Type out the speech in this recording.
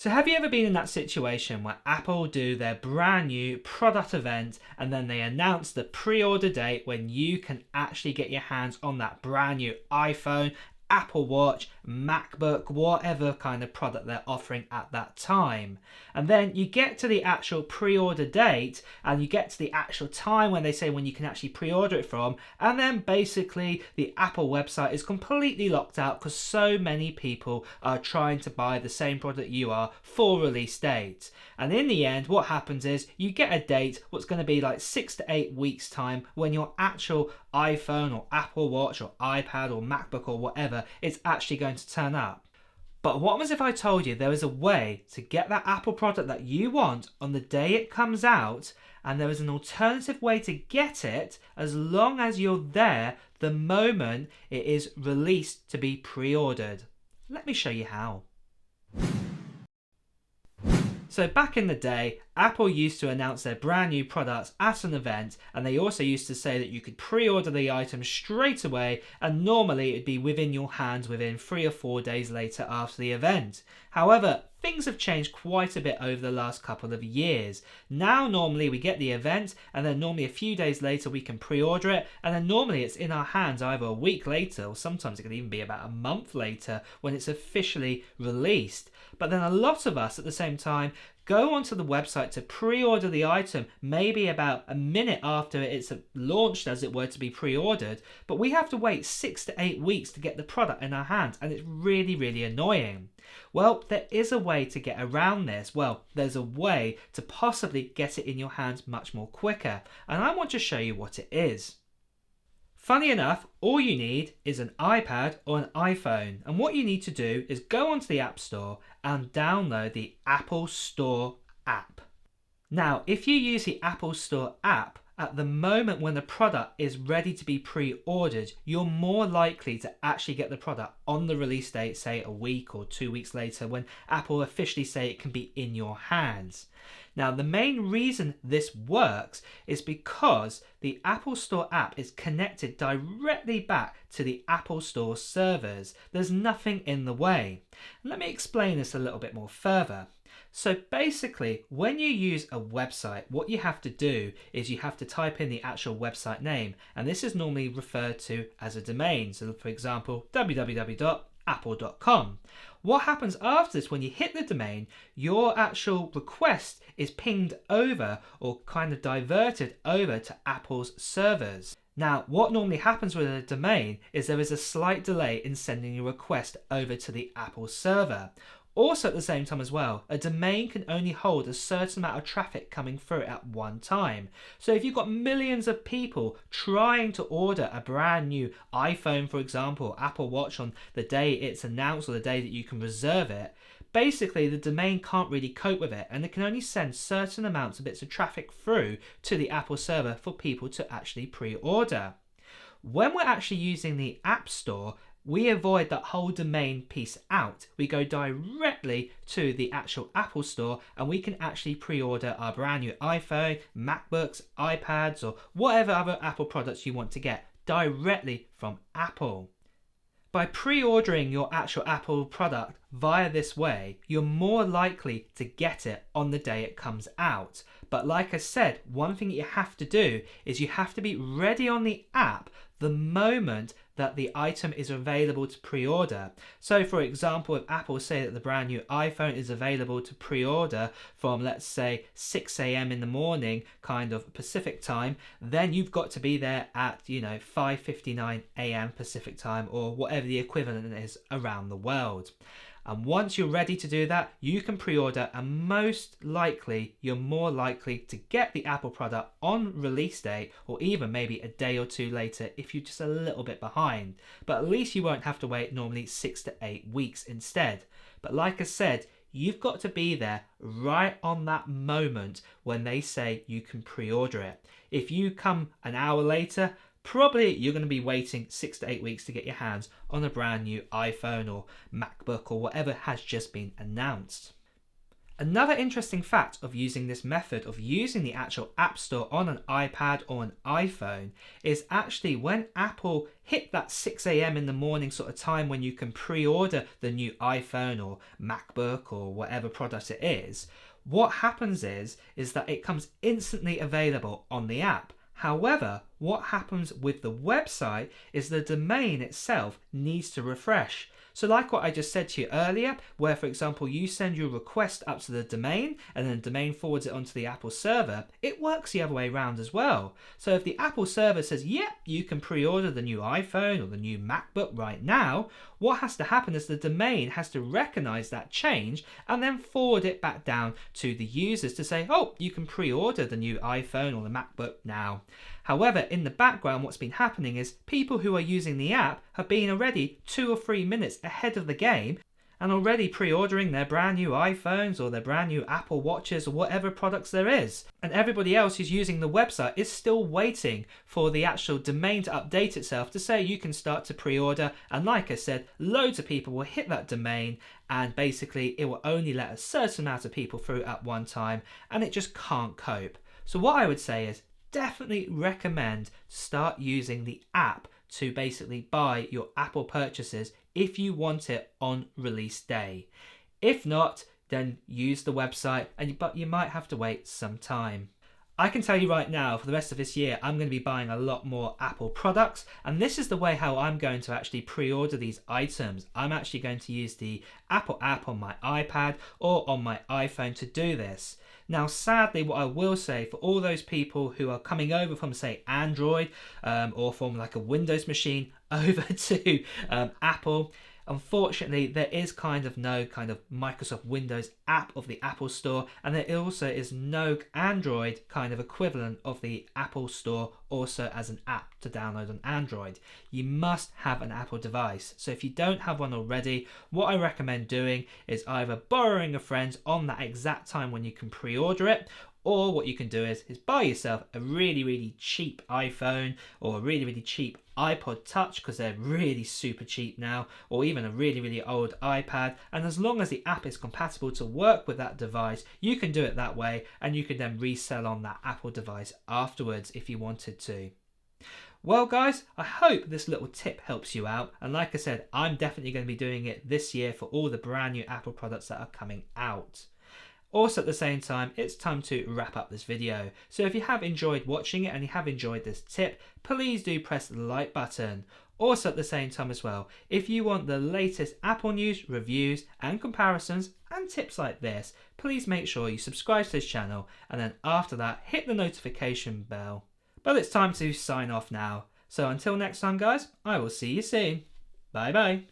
So have you ever been in that situation where Apple do their brand new product event and then they announce the pre-order date when you can actually get your hands on that brand new iPhone, Apple Watch, MacBook, whatever kind of product they're offering at that time. And then you get to the actual pre-order date and you get to the actual time when they say when you can actually pre-order it from, and then basically the Apple website is completely locked out because so many people are trying to buy the same product you are for release date. And in the end, what happens is you get a date what's going to be like 6 to 8 weeks time when your actual iPhone or Apple Watch or iPad or MacBook or whatever is actually going to turn up. But what was if I told you there is a way to get that Apple product that you want on the day it comes out, and there is an alternative way to get it as long as you're there the moment it is released to be pre-ordered? Let me show you how. So back in the day, Apple used to announce their brand new products at an event, and they also used to say that you could pre-order the item straight away, and normally it'd be within your hands within 3 or 4 days later after the event. However, things have changed quite a bit over the last couple of years. Now normally we get the event and then normally a few days later we can pre-order it, and then normally it's in our hands either a week later or sometimes it can even be about a month later when it's officially released. But then a lot of us at the same time go onto the website to pre-order the item maybe about a minute after it's launched, as it were, to be pre-ordered, but we have to wait 6 to 8 weeks to get the product in our hands, and it's really annoying. Well, there is a way to get around this. Well, there's a way to possibly get it in your hands much more quicker, and I want to show you what it is. Funny enough, all you need is an iPad or an iPhone, and what you need to do is go onto the App Store and download the Apple Store app. Now, if you use the Apple Store app, at the moment when the product is ready to be pre-ordered, you're more likely to actually get the product on the release date, say a week or 2 weeks later, when Apple officially say it can be in your hands. Now, the main reason this works is because the Apple Store app is connected directly back to the Apple Store servers. There's nothing in the way. Let me explain this a little bit more further. So basically, when you use a website, what you have to do is you have to type in the actual website name, and this is normally referred to as a domain. So for example, www.apple.com. What happens after this, when you hit the domain, your actual request is pinged over or kind of diverted over to Apple's servers. Now, what normally happens with a domain is there is a slight delay in sending your request over to the Apple server. Also at the same time as well, a domain can only hold a certain amount of traffic coming through it at one time. So if you've got millions of people trying to order a brand new iPhone, for example, Apple Watch on the day it's announced or the day that you can reserve it, basically the domain can't really cope with it, and it can only send certain amounts of bits of traffic through to the Apple server for people to actually pre-order. When we're actually using the App Store, we avoid that whole domain piece out. We go directly to the actual Apple Store and we can actually pre-order our brand new iPhone, MacBooks, iPads, or whatever other Apple products you want to get directly from Apple. By pre-ordering your actual Apple product via this way, you're more likely to get it on the day it comes out. But like I said, one thing you have to do is you have to be ready on the app the moment that the item is available to pre-order. So for example, if Apple say that the brand new iPhone is available to pre-order from, let's say, 6 a.m. in the morning, kind of Pacific time, then you've got to be there at, 5:59 a.m. Pacific time, or whatever the equivalent is around the world. And once you're ready to do that, you can pre-order, and most likely you're more likely to get the Apple product on release date, or even maybe a day or two later if you're just a little bit behind. But at least you won't have to wait normally 6 to 8 weeks instead. But like I said, you've got to be there right on that moment when they say you can pre-order it. If you come an hour later, probably you're going to be waiting 6 to 8 weeks to get your hands on a brand new iPhone or MacBook or whatever has just been announced. Another interesting fact of using this method of using the actual App Store on an iPad or an iPhone is actually when Apple hit that 6 a.m. in the morning sort of time when you can pre-order the new iPhone or MacBook or whatever product it is, what happens is that it comes instantly available on the app. However, what happens with the website is the domain itself needs to refresh. So like what I just said to you earlier, where for example you send your request up to the domain and then the domain forwards it onto the Apple server, it works the other way around as well. So if the Apple server says, yep, you can pre-order the new iPhone or the new MacBook right now, what has to happen is the domain has to recognize that change and then forward it back down to the users to say, oh, you can pre-order the new iPhone or the MacBook now. However, in the background, what's been happening is people who are using the app have been already 2 or 3 minutes ahead of the game and already pre-ordering their brand new iPhones or their brand new Apple Watches or whatever products there is. And everybody else who's using the website is still waiting for the actual domain to update itself to say you can start to pre-order. And like I said, loads of people will hit that domain and basically it will only let a certain amount of people through at one time and it just can't cope. So what I would say is definitely recommend start using the app to basically buy your Apple purchases if you want it on release day. If not, then use the website, but you might have to wait some time. I can tell you right now, for the rest of this year, I'm going to be buying a lot more Apple products, and this is the way how I'm going to actually pre-order these items. I'm actually going to use the Apple app on my iPad or on my iPhone to do this. Now, sadly, what I will say for all those people who are coming over from, say, Android or from like a Windows machine over to Apple, unfortunately, there is no Microsoft Windows app of the Apple Store, and there also is no Android kind of equivalent of the Apple Store also as an app to download on Android. You must have an Apple device. So if you don't have one already, what I recommend doing is either borrowing a friend on that exact time when you can pre-order it, or what you can do is buy yourself a really cheap iPhone or a really cheap iPod Touch, because they're really super cheap now, or even a really old iPad, and as long as the app is compatible to work with that device, you can do it that way and you can then resell on that Apple device afterwards if you wanted to. Well guys, I hope this little tip helps you out, and like I said, I'm definitely going to be doing it this year for all the brand new Apple products that are coming out. Also at the same time, it's time to wrap up this video. So if you have enjoyed watching it and you have enjoyed this tip, please do press the like button. Also at the same time as well, if you want the latest Apple news, reviews and comparisons and tips like this, please make sure you subscribe to this channel and then after that hit the notification bell. But it's time to sign off now. So until next time guys, I will see you soon. Bye bye.